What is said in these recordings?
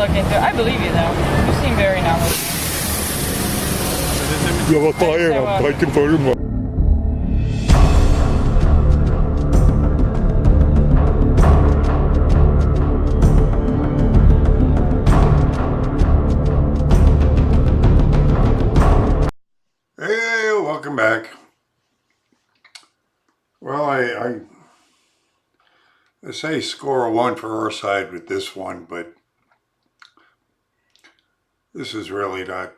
look into it. I believe you, though. You seem very knowledgeable. Ja, wat tar jag då? Tacken för det. Hey, welcome back. Well, I say score a 1 for our side with this one, but this is really not.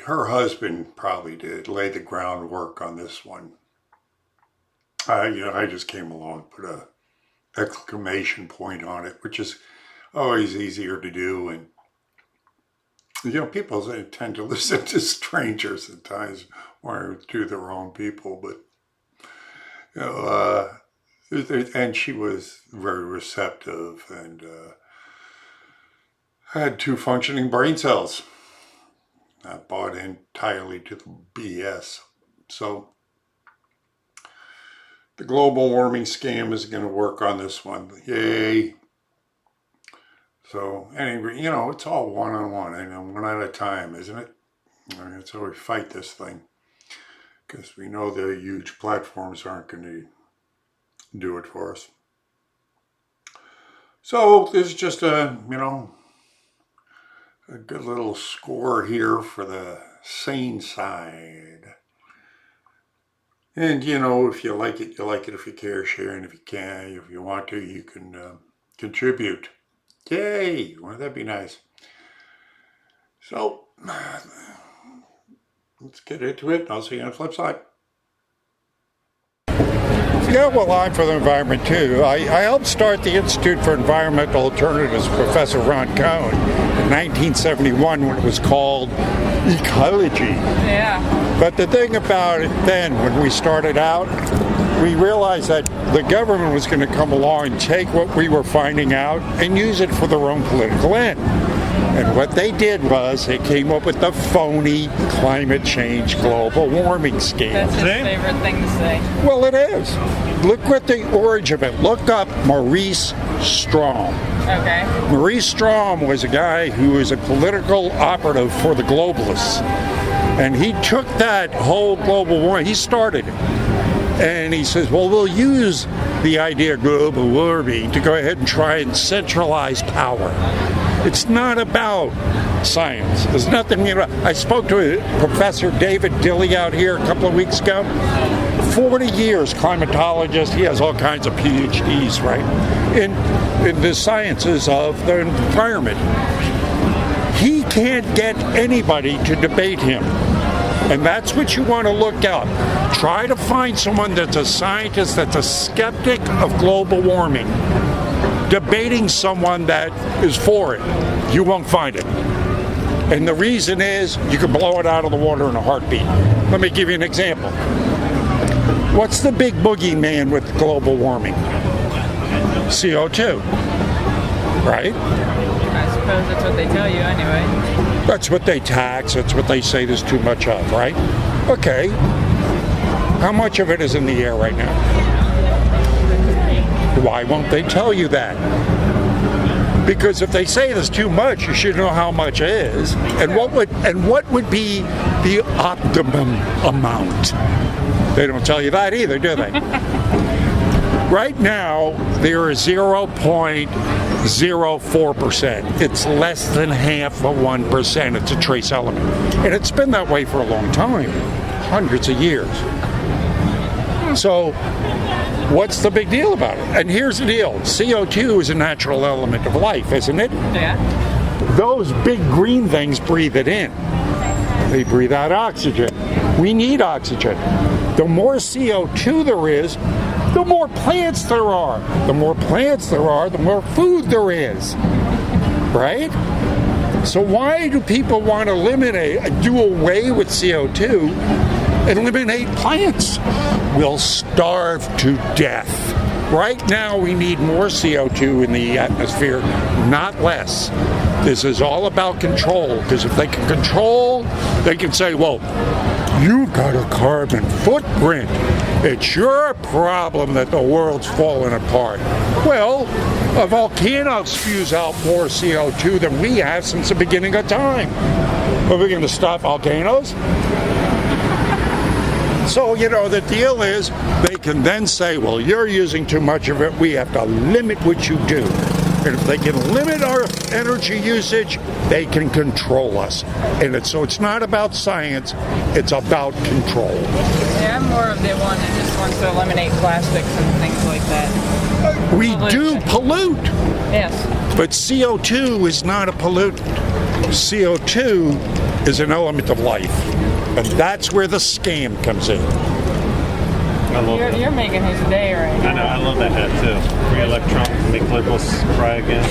Her husband probably did lay the groundwork on this one. I just came along, put a exclamation point on it, which is always easier to do. And people tend to listen to strangers at times or to the wrong people, but and she was very receptive and had 2 functioning brain cells. Not bought entirely to the BS. So the global warming scam is going to work on this one. Yay. So anyway, it's all one-on-one and one at a time, isn't it? That's how we fight this thing. Because we know the huge platforms aren't going to do it for us. So this is just a good little score here for the sane side. And if you like it, you like it. If you care, share, and if you can, if you want to, you can contribute. Yay! Wouldn't that be nice? So let's get into it. I'll see you on the flip side. Yeah, well, I'm for the environment too. I helped start the Institute for Environmental Alternatives, Professor Ron Cohn, in 1971 when it was called Ecology. Yeah. But the thing about it then, when we started out, we realized that the government was going to come along and take what we were finding out and use it for their own political end. And what they did was they came up with the phony climate change global warming scam. That's his favorite thing to say. Well, it is. Look what the origin of it. Look up Maurice Strom. Okay. Maurice Strom was a guy who was a political operative for the globalists. And he took that whole global warming, he started it. And he says, well, we'll use the idea of global warming to go ahead and try and centralize power. It's not about science. There's nothing, I spoke to Professor David Dilley out here a couple of weeks ago. 40 years, climatologist, he has all kinds of PhDs, right, in the sciences of the environment. He can't get anybody to debate him. And that's what you want to look up. Try to find someone that's a scientist, that's a skeptic of global warming, debating someone that is for it. You won't find it. And the reason is you can blow it out of the water in a heartbeat. Let me give you an example. What's the big boogeyman with global warming? CO2, right? I suppose that's what they tell you anyway. That's what they tax, that's what they say there's too much of, right? Okay. How much of it is in the air right now? Why won't they tell you that? Because if they say there's too much, you should know how much is, and what would be the optimum amount. They don't tell you that either, do they? Right now, there is 0.04%. It's less than half of 1%. It's a trace element, and it's been that way for a long time, hundreds of years. So what's the big deal about it? And here's the deal. CO2 is a natural element of life, isn't it? Yeah. Those big green things breathe it in. They breathe out oxygen. We need oxygen. The more CO2 there is, the more plants there are. The more plants there are, the more food there is. Right? So why do people want to do away with CO2? Eliminate plants. We'll starve to death. Right now we need more CO2 in the atmosphere, not less. This is all about control, because if they can control, they can say, well, you've got a carbon footprint. It's your problem that the world's falling apart. Well, A volcano spews out more CO2 than we have since the beginning of time. Are we going to stop volcanoes? So, the deal is they can then say, well, you're using too much of it. We have to limit what you do. And if they can limit our energy usage, they can control us. And so it's not about science, it's about control. Yeah, I'm more of the one that just wants to eliminate plastics and things like that. We do pollute. Yes. But CO2 is not a pollutant. CO2 is an element of life. And that's where the scam comes in. I love that. You're making his day right now. I know, I love that hat too. Free electron, make liberals cry again.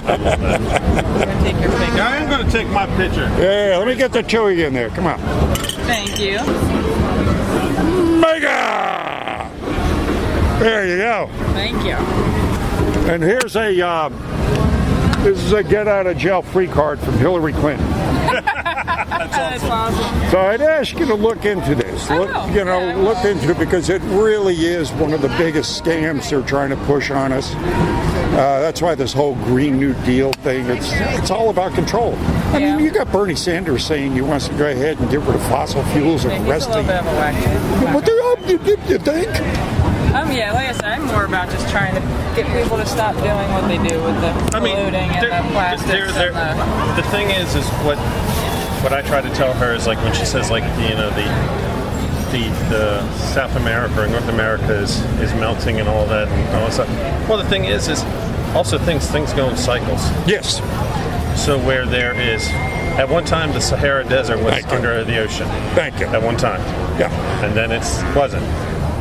I love that. I'm gonna take your picture. I am going to take my picture. Yeah, let me get the two of you in there. Come on. Thank you. Mega! There you go. Thank you. And here's this is a get out of jail free card from Hillary Clinton. That's awesome. So I'd ask you to look into this. I Look, will. Yeah, I will. look into it because it really is one of the biggest scams they're trying to push on us. That's why this whole Green New Deal thing, it's all about control. I Yeah. mean, you got Bernie Sanders saying he wants to go ahead and get rid of fossil fuels Yeah, and he's a rest little bit of a wackhead. What you think? Yeah, like I said, I'm more about just trying to get people to stop doing what they do with the polluting and the plastics. The thing is what I try to tell her is like when she says like the South America or North America is melting and all that and all that stuff. Well, the thing is also things go in cycles. Yes. So where there is, at one time the Sahara Desert was under the ocean. Thank you. At one time. Yeah. And then it wasn't.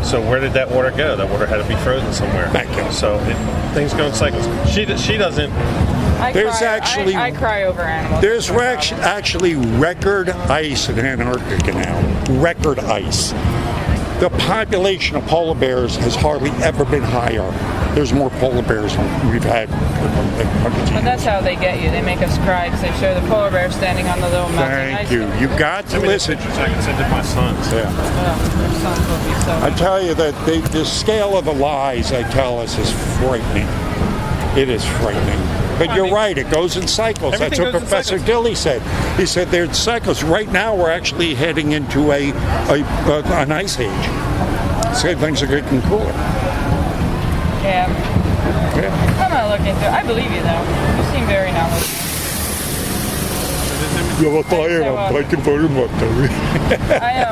So where did that water go? That water had to be frozen somewhere. Thank you. So things go in cycles. She doesn't. I cry over animals. There's actually record ice in Antarctica now. Record ice. The population of polar bears has hardly ever been higher. There's more polar bears than we've had in hundreds of But years. that's how they get you. They make us cry because they show the polar bear standing on the little melting ice. Thank you. You got to listen. So I can send it to my sons. Yeah. Oh, their sons will be so I tell you that the scale of the lies they tell us is frightening. It is frightening. But you're right, it goes in cycles. That's Everything what goes in Professor cycles. Dilly said. He said there's cycles. Right now we're actually heading into an ice age. So things are getting cooler. Yeah. Yeah. I'm gonna look into it. I believe you though. You seem very knowledgeable. Thank you very much. I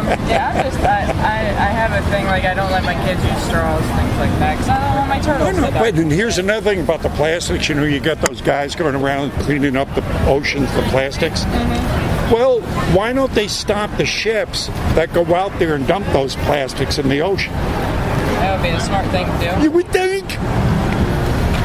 I have a thing like I don't let my kids use straws, things like that, because I don't want my turtles to die. Wait, and here's another thing about the plastics. You got those guys going around cleaning up the oceans, the plastics. Mm-hmm. Well, why don't they stop the ships that go out there and dump those plastics in the ocean? That would be a smart thing to do. You would think.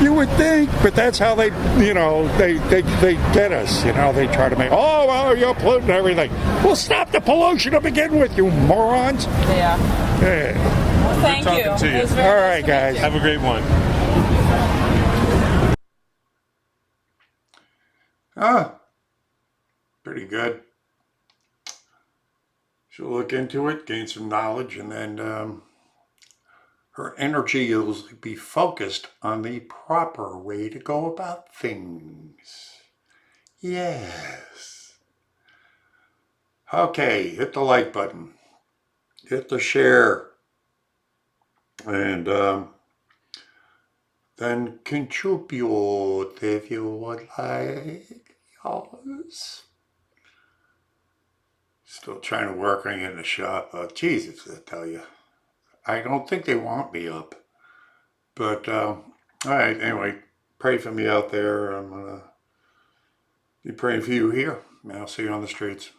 You would think, but that's how they get us. They try to make, you're polluting everything. Well, stop the pollution to begin with, you morons. Yeah. Yeah. Well, thank you. talking to you. It was very All nice right, to meet guys. you. Have a great one. Pretty good. She'll look into it, gain some knowledge, and then her energy will be focused on the proper way to go about things. Yes. Okay, hit the like button. Hit the share. And then contribute if you would like. Yours. Still trying to work on getting the shop. Jesus, I tell you. I don't think they want me up. But, all right, anyway, pray for me out there. I'm going to be praying for you here. And I'll see you on the streets.